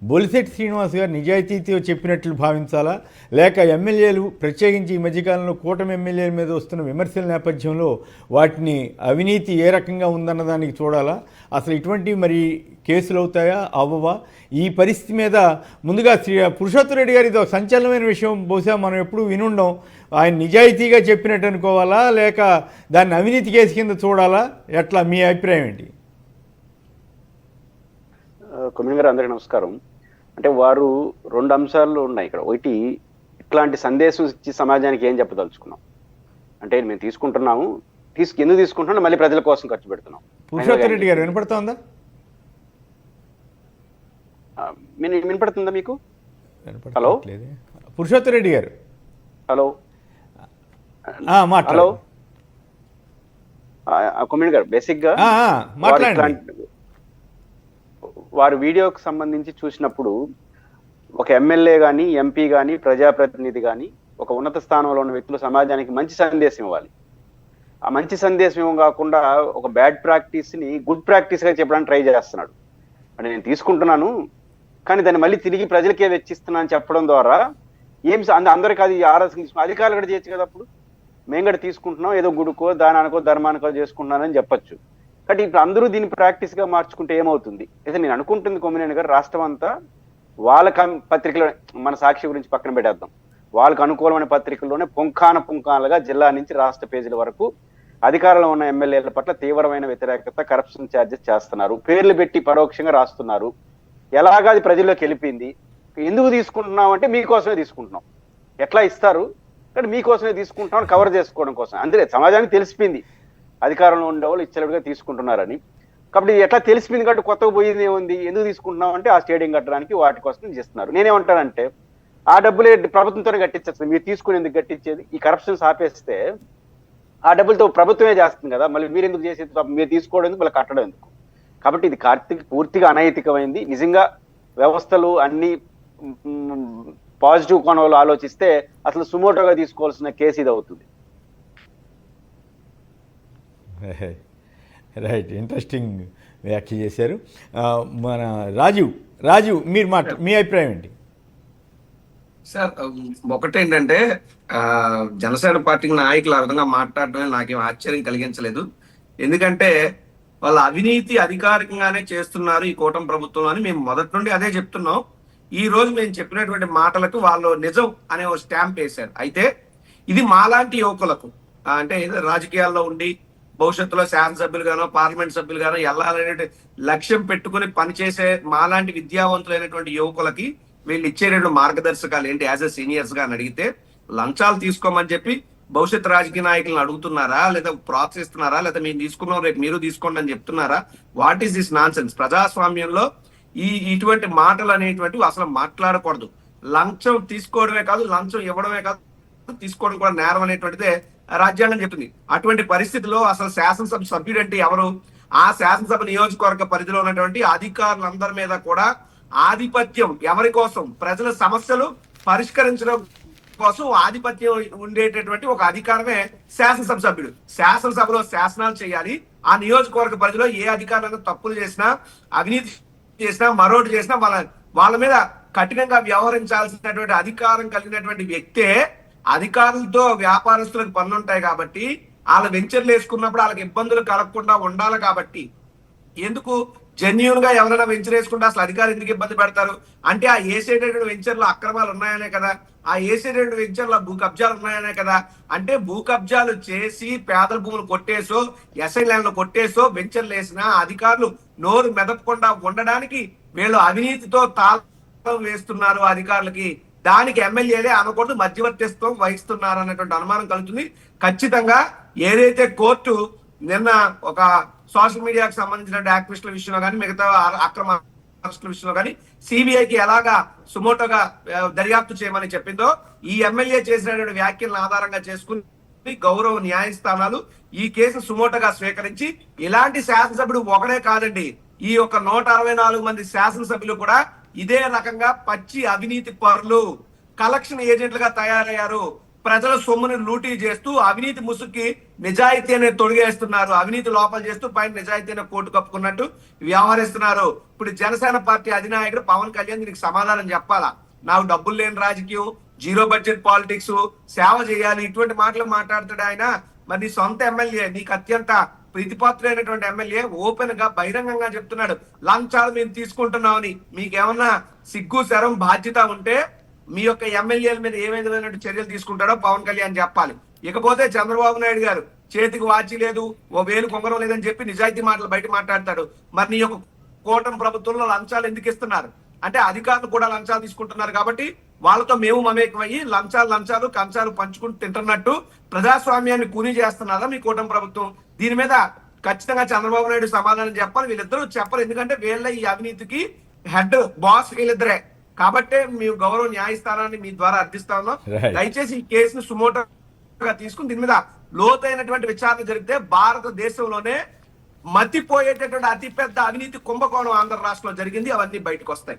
బొలిశెట్టి శ్రీనివాస్ గారు నిజాయితీతో చెప్పినట్లు భావించాలా, లేక ఎమ్మెల్యేలు ప్రత్యేకించి ఈ మధ్యకాలంలో కూటమి ఎమ్మెల్యేల మీద వస్తున్న విమర్శల నేపథ్యంలో వాటిని అవినీతి ఏ రకంగా ఉందన్న దానికి చూడాలా, అసలు ఇటువంటి మరి కేసులు అవుతాయా అవ్వవా, ఈ పరిస్థితి మీద ముందుగా పురుషోత్తమ రెడ్డి గారి ఇది ఒక సంచలనమైన విషయం, బహుశా మనం ఎప్పుడూ వినుండం. ఆయన నిజాయితీగా చెప్పినట్టు అనుకోవాలా, లేక దాన్ని అవినీతి కేసు కింద చూడాలా, ఎట్లా మీ అభిప్రాయం ఏంటి? కొమ్మిన గారు, అందరికీ నమస్కారం. అంటే వారు రెండు అంశాలు ఉన్నాయి ఇక్కడ. ఒకటి, ఇట్లాంటి సందేశం ఇచ్చి సమాజానికి ఏం చెప్పదలుచుకున్నాం అంటే, మేము తీసుకుంటున్నాము, ఎందుకు తీసుకుంటున్నాం, మళ్ళీ ప్రజల కోసం ఖర్చు పెడుతున్నాం. పురుషోత్తమ రెడ్డి గారు వినపడుతోందా? వినపడుతుందా మీకు? హలో పురుషోత్తమ రెడ్డి గారు, హలో హలో కొమ్మిన గారు, బేసిక్ గా వారి వీడియోకి సంబంధించి చూసినప్పుడు ఒక ఎమ్మెల్యే కానీ, ఎంపీ కానీ, ప్రజాప్రతినిధి కానీ, ఒక ఉన్నత స్థానంలో ఉన్న వ్యక్తులు సమాజానికి మంచి సందేశం ఇవ్వాలి. ఆ మంచి సందేశం ఇవ్వం కాకుండా ఒక బ్యాడ్ ప్రాక్టీస్ ని గుడ్ ప్రాక్టీస్ గా చెప్పడానికి ట్రై చేస్తున్నాడు. అంటే నేను తీసుకుంటున్నాను కానీ దాన్ని మళ్ళీ తిరిగి ప్రజలకే వెచ్చిస్తున్నాను చెప్పడం ద్వారా ఏం అందరికీ అది అధికారులు కూడా చేయొచ్చు కదా. అప్పుడు మేము కూడా తీసుకుంటున్నాం, ఏదో గుడికో దానానికో ధర్మానికో చేసుకుంటున్నానని చెప్పొచ్చు. కాబట్టి ఇప్పుడు అందరూ దీన్ని ప్రాక్టీస్ గా మార్చుకుంటే ఏమవుతుంది? అయితే నేను అనుకుంటుంది కొమ్మినేని గారు, రాష్ట్రం అంతా వాళ్ళ పత్రికలో, మన సాక్షి గురించి పక్కన పెట్టేద్దాం, వాళ్ళకు అనుకూలమైన పత్రికల్లోనే పుంఖాలుగా జిల్లా నుంచి రాష్ట్ర పేజీల వరకు అధికారంలో ఉన్న ఎమ్మెల్యేల పట్ల తీవ్రమైన వ్యతిరేకత, కరప్షన్ ఛార్జెస్ చేస్తున్నారు, పేర్లు పెట్టి పరోక్షంగా రాస్తున్నారు. ఎలాగా అది ప్రజల్లోకి వెళ్ళిపోయింది. ఎందుకు తీసుకుంటున్నాం అంటే మీకోసమే తీసుకుంటున్నాం, ఎట్లా ఇస్తారు కానీ మీకోసమే తీసుకుంటున్నాం కవర్ చేసుకోవడం కోసం. అందుకే సమాజానికి తెలిసిపోయింది అధికారంలో ఉండేవాళ్ళు ఇచ్చలుగా తీసుకుంటున్నారని. కాబట్టి ఎట్లా తెలిసిపోయింది కాబట్టి కొత్తగా పోయింది ఏముంది, ఎందుకు తీసుకుంటున్నాం అంటే ఆ స్టేడియం కట్టడానికి వాటి కోసం చేస్తున్నారు. నేనేమంటానంటే ఆ డబ్బులే ప్రభుత్వంతోనే కట్టించేస్తుంది, మీరు తీసుకుని ఎందుకు కట్టించేది? ఈ కరప్షన్స్ ఆపేస్తే ఆ డబ్బులతో ప్రభుత్వమే చేస్తుంది కదా, మళ్ళీ మీరు ఎందుకు చేసేది? మీరు తీసుకోవడం ఎందుకు, మళ్ళీ కట్టడం ఎందుకు? కాబట్టి ఇది పూర్తిగా అనైతికమైంది. నిజంగా వ్యవస్థలు అన్ని పాజిటివ్ కోణంలో ఆలోచిస్తే అసలు సుమోటోగా తీసుకోవాల్సిన కేసు ఇది అవుతుంది. రైట్, ఇంట్రెస్టింగ్ వ్యాఖ్య చేశారు. మన రాజు మీరు మీ అభిప్రాయం ఏంటి సార్? ఒకటేంటంటే జనసేన పార్టీ నాయకులు ఆ విధంగా మాట్లాడటమే నాకేం ఆశ్చర్యం కలిగించలేదు. ఎందుకంటే వాళ్ళ అవినీతి అధికారికంగానే చేస్తున్నారు ఈ కూటమి ప్రభుత్వం అని మేము మొదటి నుండి అదే చెప్తున్నాం. ఈ రోజు మేము చెప్పినటువంటి మాటలకు వాళ్ళు నిజం అనే ఒక స్టాంప్ వేశారు. అయితే ఇది మాలాంటి యువకులకు, అంటే రాజకీయాల్లో ఉండి భవిష్యత్తులో శాసనసభ్యులుగానో పార్లమెంట్ సభ్యులుగానో వెళ్ళాలనే లక్ష్యం పెట్టుకుని పనిచేసే మాలాంటి విద్యావంతులైనటువంటి యువకులకి వీళ్ళు ఇచ్చేటువంటి మార్గదర్శకాలు ఏంటి? యాజ్ ఎ సీనియర్స్ గా అని అడిగితే, లంచాలు తీసుకోమని చెప్పి భవిష్యత్ రాజకీయ నాయకులను అడుగుతున్నారా, లేదా ప్రోత్సహిస్తున్నారా, లేదా మేము తీసుకున్నాం రేపు మీరు తీసుకోండి అని చెప్తున్నారా? What is this non sense? ప్రజాస్వామ్యంలో ఇటువంటి మాటలు అనేటువంటివి అసలు మాట్లాడకూడదు. లంచం తీసుకోవడమే కాదు, లంచం ఇవ్వడమే కాదు, తీసుకోవడం కూడా నేరం అనేటువంటిదే రాజ్యాంగం చెప్తుంది. అటువంటి పరిస్థితిలో అసలు శాసనసభ సభ్యుడు అంటే ఎవరు? ఆ శాసనసభ నియోజకవర్గ పరిధిలో ఉన్నటువంటి అధికారులందరి మీద కూడా ఆధిపత్యం, ఎవరి కోసం? ప్రజల సమస్యలు పరిష్కరించడం కోసం ఆధిపత్యం ఉండేటటువంటి ఒక అధికారమే శాసనసభ సభ్యుడు. శాసనసభలో శాసనాలు చేయాలి. ఆ నియోజకవర్గ పరిధిలో ఏ అధికారులను తప్పులు చేసినా, అవినీతి చేసినా, మరోటి చేసినా వాళ్ళ మీద కఠినంగా వ్యవహరించాల్సినటువంటి అధికారం కలిగినటువంటి వ్యక్తే. అధికారులతో వ్యాపారస్తులకు పనులు ఉంటాయి కాబట్టి, వాళ్ళ వెంచర్లు వేసుకున్నప్పుడు వాళ్ళకి ఇబ్బందులు కలగకుండా ఉండాలి కాబట్టి, ఎందుకు జెన్యూన్ గా ఎవరైనా వెంచర్ వేసుకుంటే అసలు అధికారులు ఎందుకు ఇబ్బంది పెడతారు అంటే, ఆ ఏసేటటువంటి వెంచర్లో అక్రమాలు ఉన్నాయనే కదా, ఆ ఏసేటటువంటి వెంచర్లో భూ కబ్జాలు ఉన్నాయనే కదా. అంటే భూ కబ్జాలు చేసి పేదల భూములు కొట్టేసో, ఎస్ఐ ల్యాండ్లు కొట్టేసో వెంచర్లు వేసిన అధికారులు నోరు మెదపకుండా ఉండడానికి వీళ్ళు అవినీతితో తాళం వేస్తున్నారు అధికారులకి. దానికి ఎమ్మెల్యేలే అనకూడదు, మధ్యవర్తిత్వం వహిస్తున్నారు అన్నటువంటి అనుమానం కలుగుతుంది. ఖచ్చితంగా ఏదైతే కోర్టు నిన్న ఒక సోషల్ మీడియాకి సంబంధించిన యాక్టివిస్టుల విషయంలో కానీ, మిగతా అక్రమ అరెస్టుల విషయంలో కానీ సిబిఐకి ఎలాగా సుమోటోగా దర్యాప్తు చేయమని చెప్పిందో, ఈ ఎమ్మెల్యే చేసినటువంటి వ్యాఖ్యలను ఆధారంగా చేసుకుని గౌరవ న్యాయస్థానాలు ఈ కేసు సుమోటోగా స్వీకరించి, ఇలాంటి శాసనసభ్యుడు ఒకడే కాదండి, ఈ యొక్క 164 మంది శాసనసభ్యులు కూడా ఇదే రకంగా పచ్చి అవినీతి పరులు, కలెక్షన్ ఏజెంట్లుగా తయారయ్యారు. ప్రజల సొమ్ముని లూటీ చేస్తూ అవినీతి ముసుక్కి నిజాయితీ అనేది తొడిగేస్తున్నారు. అవినీతి లోపల చేస్తూ పైన నిజాయితీ అనే కోటు కప్పుకున్నట్టు వ్యవహరిస్తున్నారు. ఇప్పుడు జనసేన పార్టీ అధినాయకుడు పవన్ కళ్యాణ్ దీనికి సమాధానం చెప్పాలా? నాకు డబ్బులు లేని రాజకీయం, జీరో బడ్జెట్ పాలిటిక్స్, సేవ చేయాలి, ఇటువంటి మాటలు మాట్లాడతాడు ఆయన. మరి నీ సొంత ఎమ్మెల్యే, నీకు అత్యంత ప్రీతిపాత్రైనటువంటి ఎమ్మెల్యే ఓపెన్ గా బహిరంగంగా చెప్తున్నాడు లంచాలు మేము తీసుకుంటున్నామని. మీకేమన్నా సిగ్గు శరం బాధ్యత ఉంటే మీ యొక్క ఎమ్మెల్యేల మీద ఏ విధమైనటువంటి చర్యలు తీసుకుంటాడో పవన్ కళ్యాణ్ చెప్పాలి. ఇకపోతే చంద్రబాబు నాయుడు గారు చేతికి వాచి లేదు, ఓ వేలు కొంగరం లేదని చెప్పి నిజాయితీ మాటలు బయట మాట్లాడతాడు. మరి నీ యొక్క కూటమి ప్రభుత్వంలో లంచాలు ఎందుకు ఇస్తున్నారు అంటే అధికారులు కూడా లంచాలు తీసుకుంటున్నారు కాబట్టి వాళ్ళతో మేము మమేకమయ్యి లంచాలు కంచాలు పంచుకుంటూ తింటున్నట్టు ప్రజాస్వామ్యాన్ని కూని చేస్తున్నారా మీ కూటమి ప్రభుత్వం? దీని మీద ఖచ్చితంగా చంద్రబాబు నాయుడు సమాధానం చెప్పాలి. వీళ్ళిద్దరూ చెప్పరు, ఎందుకంటే వీళ్ళ ఈ అవినీతికి హెడ్ బాస్ వీళ్ళిద్దరే. కాబట్టే మేము గౌరవ న్యాయస్థానాన్ని మీ ద్వారా అర్థిస్తా ఉన్నాం. దయచేసి ఈ కేసును సుమోటోగా తీసుకుని దీని మీద లోతైనటువంటి విచారణ జరిగితే భారతదేశంలోనే మతిపోయేటటువంటి అతిపెద్ద అవినీతి కుంభకోణం ఆంధ్ర రాష్ట్రంలో జరిగింది. అవన్నీ బయటకు వస్తాయి.